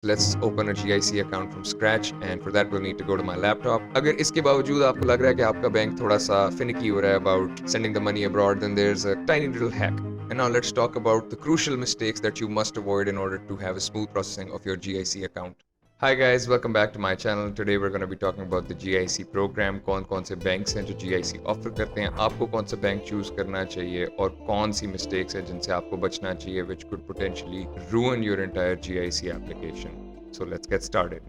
Let's open a GIC account from scratch, and for that we'll need to go to my laptop. अगर इसके बावजूद आपको लग रहा है कि आपका बैंक थोड़ा सा finicky हो रहा है about sending the money abroad, then there's a tiny little hack. And now let's talk about the crucial mistakes that you must avoid in order to have a smooth processing of your GIC account. Hi guys, welcome back to my channel. Today we're going to be talking about the GIC program. कौन से banks हैं जो GIC offer करते हैं, आपको कौन सा bank choose करना चाहिए और कौन सी मिस्टेक्स है जिनसे आपको बचना चाहिए, which could potentially ruin your entire GIC application. So let's get started.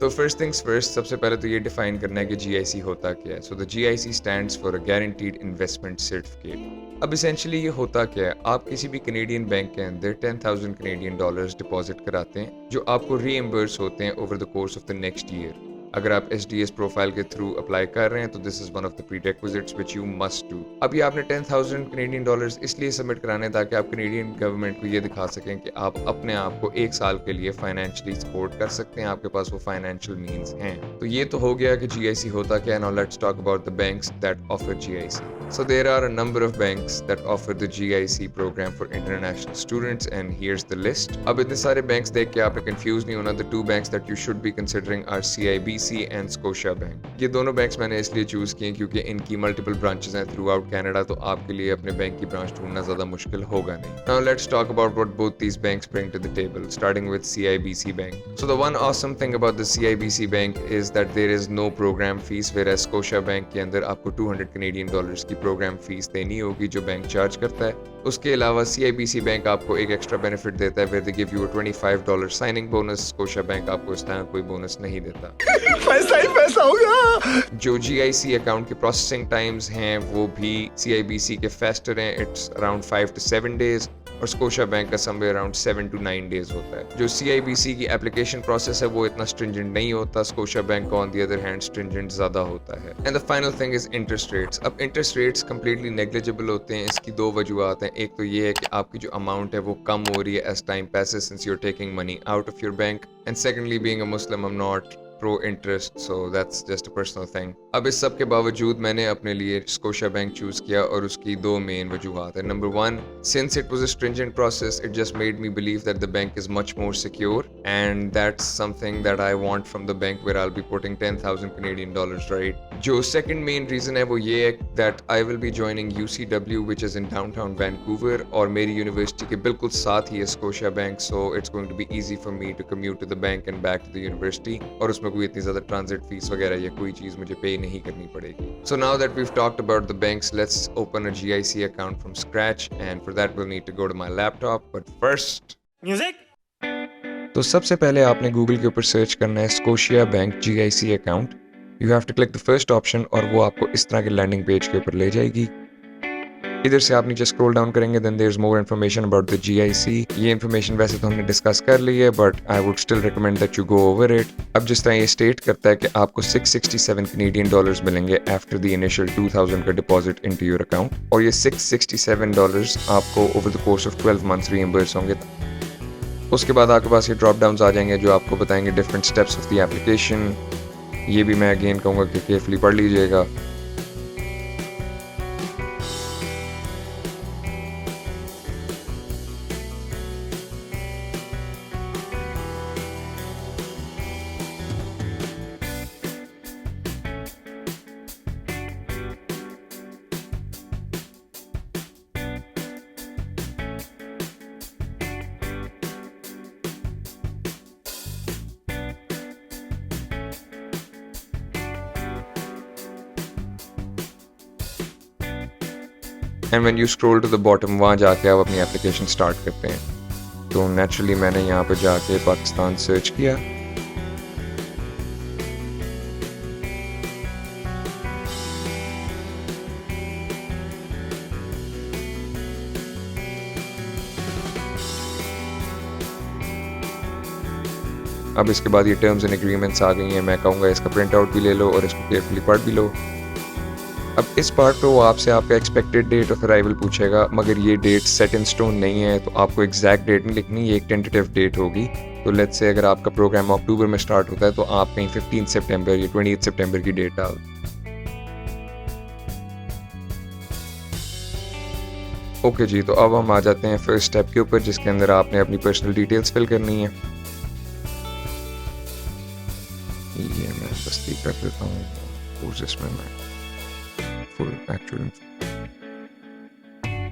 तो फर्स्ट थिंग्स फर्स्ट, सबसे पहले तो ये डिफाइन करना है कि GIC होता क्या है. So the GIC stands for a guaranteed investment certificate. अब इसेंशियली ये होता क्या है, आप किसी भी कनेडियन बैंक के अंदर 10,000 कनेडियन डॉलर्स डिपॉजिट कराते हैं जो आपको रीएम्बर्स होते हैं over the course of the next year. अगर आप SDS प्रोफाइल के थ्रू अप्लाई कर रहे हैं तो this is one of the prerequisites which you must do. अभी आपने 10,000 कनेडियन डॉलर्स इसलिए सबमिट कराने हैं ताकि आप कनेडियन गवर्नमेंट को ये दिखा सकें कि आप अपने आप को एक साल के लिए फाइनेंशियली सपोर्ट कर सकते हैं, आपके पास वो फाइनेंशियल मींस हैं. तो ये तो हो गया कि GIC होता क्या है. Now let's talk about the banks that offer GIC. So there are a number of banks that offer the GIC program for international students, and here's the list. अब इतने सारे banks देख के आपने confused नहीं होना. The two banks that you should be considering are CIBC and Scotiabank. ये दोनों banks मैंने इसलिए choose किए क्योंकि इनकी multiple branches हैं throughout Canada, तो आपके लिए अपने बैंक की branch ढूंढना ज़्यादा मुश्किल होगा नहीं. Now let's talk about what both these banks bring to the table, starting with CIBC Bank. So the one awesome thing about the CIBC Bank is that there is no program fees, whereas Scotiabank के अंदर आपको 200 Canadian dollars की programme fees देनी होगी जो bank charge करता है. उसके अलावा CIBC बैंक आपको एक एक्स्ट्रा बेनिफिट देता है where they give you a $25 signing bonus. Scotia bank आपको इस तरह कोई बोनस नहीं देता. पैसा ही पैसा होगा. जो GIC अकाउंट के प्रोसेसिंग टाइम्स हैं वो भी CIBC के फास्टर हैं. इट्स अराउंड 5 to 7 days और स्कोशिया बैंक का समवेयर अराउंड 7 to 9 days होता है. जो CIBC की एप्लीकेशन प्रोसेस है वो इतना स्ट्रिंजेंट नहीं होता. स्कोशिया बैंक का on the other hand stringent ज्यादा होता है. And the final thing is interest rates. अब इंटरेस्ट रेट्स कंप्लीटली नेग्लिजिबल होते हैं. इसकी दो वजूहत हैं. एक तो ये है कि आपकी जो अमाउंट है वो कम हो रही है as time passes since you are taking money out of your bank. And secondly, being a Muslim, I am not pro interest, so that's just a personal thing. अब इस सब के बावजूद मैंने अपने लिए स्कोशिया बैंक चूज किया और उसकी दो मेन वजूहत है. Number one, since it was a stringent process, it just made me believe that the bank is much more secure, and that's something that I want from the bank where I'll be putting 10,000 Canadian dollars, right? जो second main reason है वो ये है that I will be joining UCW, which is in downtown Vancouver, और मेरी university के बिल्कुल साथ ही है Scotia bank, so it's going to be easy for me to commute to the bank and back to the university, और उसमें कोई इतनी ज्यादा ट्रांजिट फीस वगैरह या कोई चीज मुझे पे नहीं करनी पड़ेगी. So now that we've talked about the banks, let's open a GIC account from scratch, and for that we'll need to go to my laptop. But first, music. तो सबसे पहले आपने गूगल के ऊपर सर्च करना है Scotia bank GIC account. You have to click the first option और वो आपको इस तरह के लैंडिंग पेज के ऊपर ले जाएगी. इधर से आप नीचे स्क्रॉल डाउन करेंगे, then there is more information about the GIC. ये इन्फॉर्मेशन वैसे तो हमने डिस्कस कर ली है, but I would still recommend that you go over it. अब जिस तरह ये स्टेट करता है कि आपको 667 कनेडियन डॉलर्स मिलेंगे आफ्टर द इनिशियल 2,000 का डिपॉजिट इनटू योर अकाउंट, और ये 667 डॉलर्स आपको over the course of 12 months reimburse होंगे. उसके बाद आपके पास ये ड्रॉप डाउन्स आ जाएंगे जो आपको बताएंगे different steps of the application. ये भी मैं अगेन कहूँगा कि केयरफुली पढ़ लीजिएगा. And when you scroll to the bottom, वहाँ जाके आप अपनी एप्लीकेशन स्टार्ट करते हैं. तो नेचुरली मैंने यहाँ पर जाके पाकिस्तान सर्च किया. अब इसके बाद ये टर्म्स एंड एग्रीमेंट्स आ गई हैं. मैं कहूँगा इसका प्रिंट आउट भी ले लो और इसको केयरफुली पढ़ भी लो. अब इस पार्ट पे वो आपसे आपका एक्सपेक्टेड डेट ऑफ अराइवल पूछेगा, मगर ये डेट सेट इन स्टोन नहीं है, तो आपको एग्जैक्ट डेट नहीं लिखनी, ये एक टेंटेटिव डेट होगी. तो लेट्स से अगर आपका प्रोग्राम अक्टूबर में स्टार्ट होता है तो आप कहीं 15 सितंबर या 28 सितंबर की डेट डाल. ओके जी, तो अब हम आ जाते हैं फर्स्ट स्टेप के ऊपर जिसके अंदर आपने अपनी पर्सनल डिटेल्स फिल करनी है. ये मैं तस्दीक कर देता हूँ और इसमें मैं फुल एक्चुअल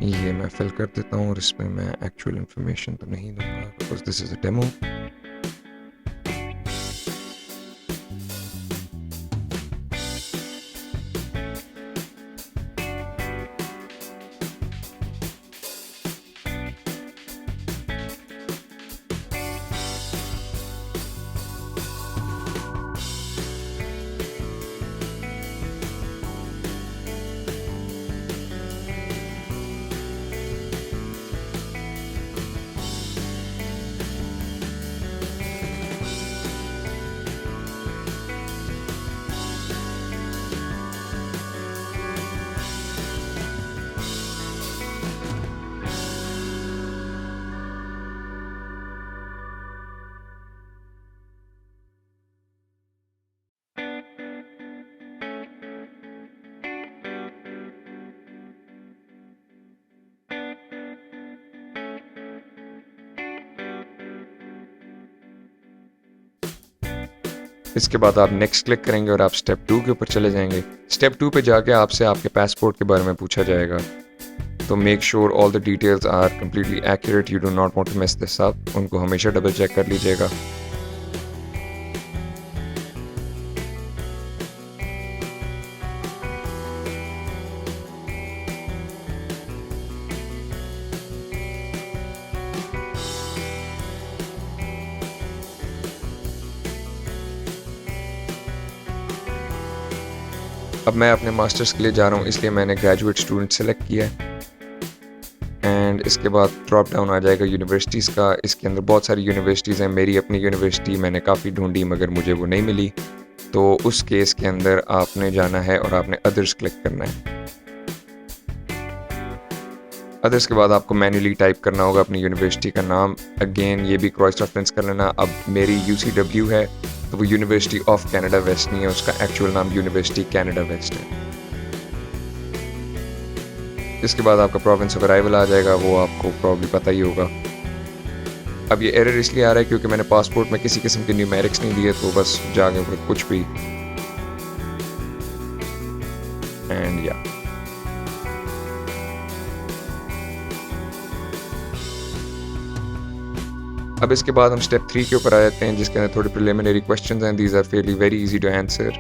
ये मैं फिल कर देता हूँ और इसमें मैं एक्चुअल इन्फॉर्मेशन तो नहीं दूंगा because this is a demo. इसके बाद आप नेक्स्ट क्लिक करेंगे और आप स्टेप 2 के ऊपर चले जाएंगे। स्टेप 2 पे जाके आपसे आपके पासपोर्ट के बारे में पूछा जाएगा, तो make sure all the details are completely accurate, you do not want to mess this up. उनको हमेशा डबल चेक कर लीजिएगा। अब मैं अपने मास्टर्स के लिए जा रहा हूँ, इसलिए मैंने ग्रेजुएट स्टूडेंट सेलेक्ट किया है। एंड इसके बाद ड्रॉप डाउन आ जाएगा यूनिवर्सिटीज़ का। इसके अंदर बहुत सारी यूनिवर्सिटीज़ हैं। मेरी अपनी यूनिवर्सिटी मैंने काफ़ी ढूंढी मगर मुझे वो नहीं मिली, तो उस केस के अंदर आपने जाना है और आपने अदर्स क्लिक करना है। अदर्स के बाद आपको मैन्युअली टाइप करना होगा अपनी यूनिवर्सिटी का नाम। अगेन ये भी क्रॉस रेफरेंस कर लेना। अब मेरी UCW है तो वो यूनिवर्सिटी ऑफ कनाडा वेस्ट नहीं है, उसका एक्चुअल नाम यूनिवर्सिटी कनाडा वेस्ट है। इसके बाद आपका प्रोविंस ऑफ अराइवल आ जाएगा, वो आपको प्रॉब्ली पता ही होगा। अब ये एरर इसलिए आ रहा है क्योंकि मैंने पासपोर्ट में किसी किस्म के न्यूमेरिक्स नहीं दिए, तो बस जाके कुछ भी एंड या अब इसके बाद हम स्टेप 3 के ऊपर आ जाते हैं, जिसके अंदर थोड़े प्रिलिमिनरी क्वेश्चंस हैं। These are fairly very easy to answer.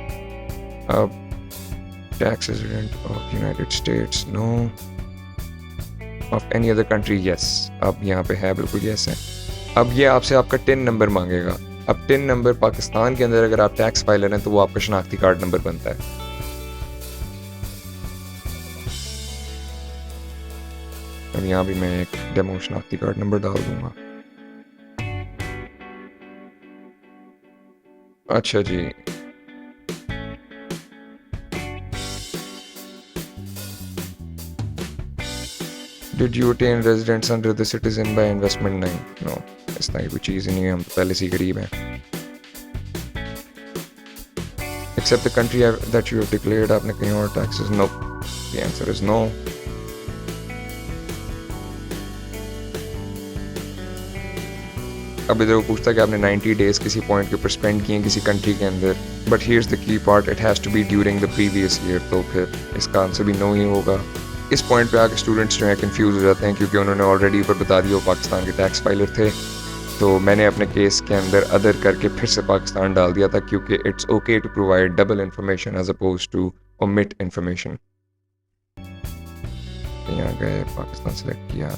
अब tax resident of United States, no. Of any other country, yes. अब यहाँ पे है, बिल्कुल यस है। अब ये आपसे आपका टिन नंबर मांगेगा। अब टिन नंबर पाकिस्तान के अंदर अगर आप टैक्स फाइलर हैं तो वो आपका शनाख्ती कार्ड नंबर बनता है। अब यहाँ भी मैं एक डेमो शनाख्ती कार्ड नंबर डाल दूंगा। अच्छा जी, did you attain residence under the citizen by investment? नहीं, नो, इस तरह की कोई चीज़ नहीं है, हम तो पहले से गरीब हैं। Except the country that you have declared, आपने कहीं और taxes? No, the answer is no. अब इधर वो पूछता है कि आपने 90 डेज किसी पॉइंट के ऊपर स्पेंड किए किसी कंट्री के अंदर, but here's the key part, it has to be during the previous year, तो फिर इसका आंसर भी नो ही होगा। इस पॉइंट पे आके स्टूडेंट्स जो हैं कंफ्यूज हो जाते हैं क्योंकि उन्होंने ऑलरेडी ऊपर बता दिया वो पाकिस्तान के टैक्स फाइलर थे, तो मैंने अपने केस के अंदर अदर करके फिर से पाकिस्तान डाल दिया था क्योंकि it's okay to provide double information as opposed to omit information. यहाँ गए, पाकिस्तान सेलेक्ट किया।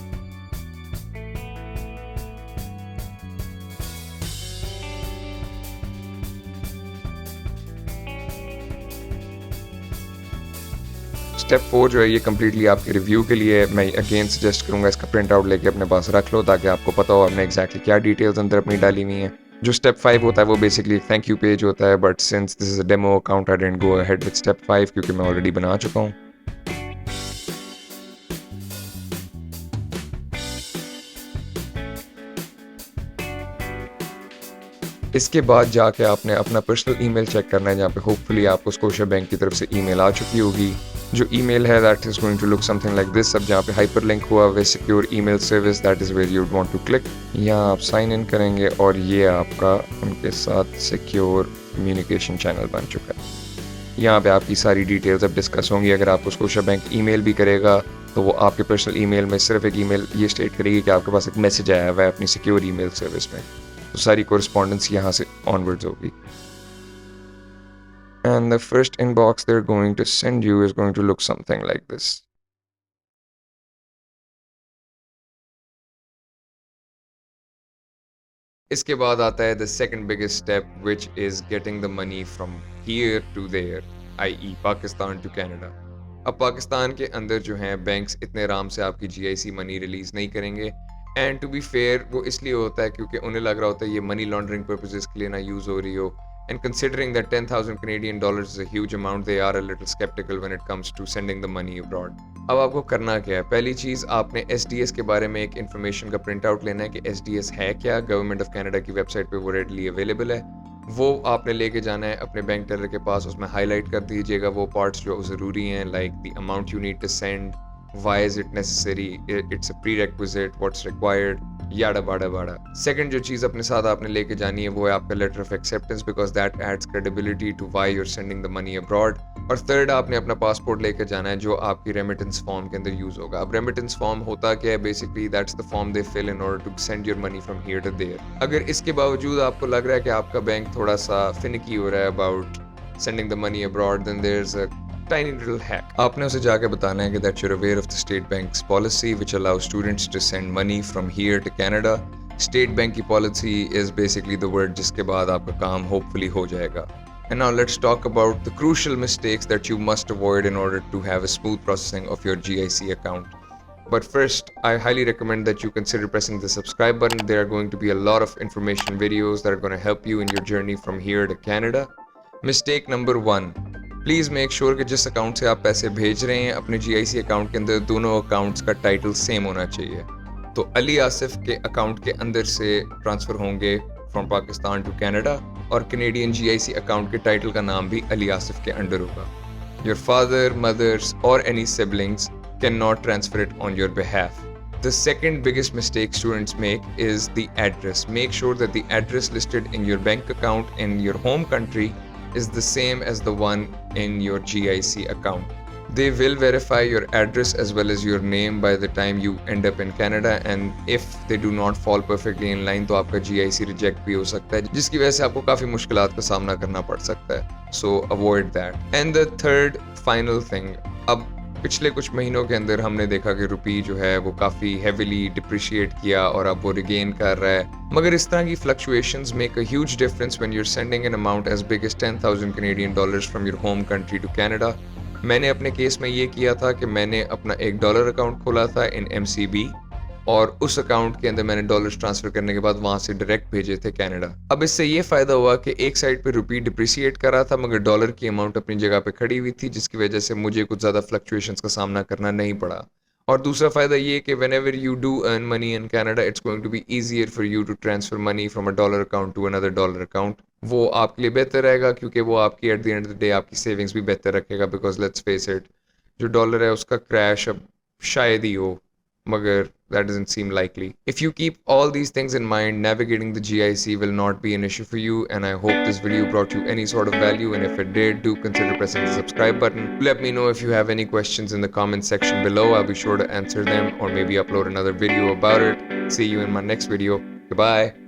स्टेप 4 जो है ये कम्प्लीटली आपके रिव्यू के लिए। मैं अगेन सजेस्ट करूंगा इसका प्रिंट आउट लेके अपने पास रख लो ताकि आपको पता हो आपने एग्जैक्टली क्या डिटेल्स अंदर अपनी डाली हुई हैं। जो स्टेप 5 होता है वो बेसिकली थैंक यू पेज होता है, but since this is a demo account I didn't go ahead with step 5 क्योंकि मैं ऑलरेडी बना चुका हूँ। इसके बाद जाके आपने अपना पर्सनल ईमेल चेक करना है जहाँ पे होपफुली आपको स्कोशिया बैंक की तरफ से ईमेल आ चुकी होगी। जो ईमेल है that is going to look something like this. अब जहाँ पे हाइपर लिंक हुआ हुआ secure email service, that is where you would want to click. यहाँ आप साइन इन करेंगे और ये आपका उनके साथ सिक्योर कम्युनिकेशन चैनल बन चुका है। यहाँ पे आपकी सारी डिटेल्स अब डिस्कस होंगी। अगर आपको स्कोशा बैंक ईमेल भी करेगा तो वो आपके पर्सनल ईमेल में सिर्फ एक ईमेल ये स्टेट करेगी कि आपके पास एक मैसेज आया हुआ है अपनी सिक्योर ईमेल सर्विस में। तो सारी कोरिस्पॉन्डेंस यहाँ से ऑनवर्ड्स होगी। And the first inbox they're going to send you is going to look something like this. इसके बाद आता है the second biggest step, which is getting the money from here to there, i.e. Pakistan to Canada. अब पाकिस्तान के अंदर जो हैं banks इतने आराम से आपकी GIC मनी रिलीज नहीं करेंगे। एंड टू बी फेयर वो इसलिए होता है क्योंकि उन्हें लग रहा होता है ये मनी लॉन्ड्रिंग पर्पसेस के लिए ना यूज़ हो रही हो। And considering that 10,000 Canadian dollars is a huge amount, they are a little skeptical when it comes to sending the money abroad. अब आपको करना क्या है? पहली चीज़ आपने SDS के बारे में एक इन्फॉर्मेशन का प्रिंट आउट लेना है कि SDS है क्या। गवर्नमेंट ऑफ कनाडा की वेबसाइट पे वो रेडली अवेलेबल है। वो आपने लेके जाना है अपने बैंक टेलर के पास, उसमें हाईलाइट कर दीजिएगा वो पार्ट्स जो ज़रूरी हैं, like the amount you need to send, why is it necessary, it's a prerequisite, what's required, याडा बाडा बाडा। सेकंड जो चीज़ अपने साथ आपने लेके जानी है वो है आपका letter of acceptance, because that adds credibility to why you are sending the money abroad. और थर्ड आपने अपना पासपोर्ट लेकर जाना है जो आपकी रेमिटेंस फॉर्म के अंदर यूज़ होगा। अब रेमिटेंस फॉर्म होता क्या है? Basically that's the form they fill in order to send your money from here to there. अगर इसके बावजूद आपको लग रहा है कि आपका बैंक थोड़ा सा फिनिकी हो रहा है about sending the money abroad, then there is a tiny little hack. आपने उसे जाके बताना है कि that you're aware of the state bank's policy which allows students to send money from here to Canada. State bank की policy is basically the word जिसके बाद आपका काम hopefully हो जाएगा. And now let's talk about the crucial mistakes that you must avoid in order to have a smooth processing of your GIC account. But first, I highly recommend that you consider pressing the subscribe button. There are going to be a lot of information videos that are going to help you in your journey from here to Canada. Mistake number 1. Please make sure कि जिस account से आप पैसे भेज रहे हैं अपने GIC account के अंदर दोनों अकाउंट्स का टाइटल सेम होना चाहिए। तो अली आसिफ के अकाउंट के अंदर से ट्रांसफ़र होंगे फ्रॉम पाकिस्तान टू कनाडा और कैनेडियन GIC अकाउंट के टाइटल का नाम भी अली आसिफ के अंडर होगा। योर फादर, मदर्स और any siblings can not transfer it on your behalf. The second biggest mistake students make is the address. Make sure that the address listed in your bank account in your home country is the same as the one in your GIC account. They will verify your address as well as your name by the time you end up in Canada, and if they do not fall perfectly in line तो आपका GIC reject भी हो सकता है जिसकी वजह से आपको काफ़ी मुश्किलात का सामना करना पड़ सकता है। So avoid that. And the third final thing, अब पिछले कुछ महीनों के अंदर हमने देखा कि रुपी जो है वो काफ़ी हेविली डिप्रिशिएट किया और अब वो रिगेन कर रहा है, मगर इस तरह की fluctuations make a huge difference when you are sending an amount as big as 10,000 Canadian dollars from your home country to Canada. मैंने अपने केस में ये किया था कि मैंने अपना $1 अकाउंट खोला था इन MCB और उस अकाउंट के अंदर मैंने डॉलर्स ट्रांसफर करने के बाद वहां से डायरेक्ट भेजे थे कनाडा। अब इससे ये फायदा हुआ कि एक साइड पे रुपी डिप्रिशिएट कर रहा था मगर डॉलर की अमाउंट अपनी जगह पे खड़ी हुई थी जिसकी वजह से मुझे कुछ ज़्यादा फ्लक्चुएशंस का सामना करना नहीं पड़ा। और दूसरा फायदा ये कि whenever you do earn money in Canada, it's going to be easier for you to transfer money from a dollar account to another dollar account. वो आपके लिए बेहतर रहेगा क्योंकि वो आपकी at the end of the day आपकी savings भी बेहतर रखेगा, because let's face it, जो डॉलर है उसका क्रैश अब शायद ही हो, मगर that doesn't seem likely. If you keep all these things in mind, navigating the GIC will not be an issue for you, and I hope this video brought you any sort of value, and if it did, do consider pressing the subscribe button. Let me know if you have any questions in the comment section below. I'll be sure to answer them or maybe upload another video about it. See you in my next video. Goodbye.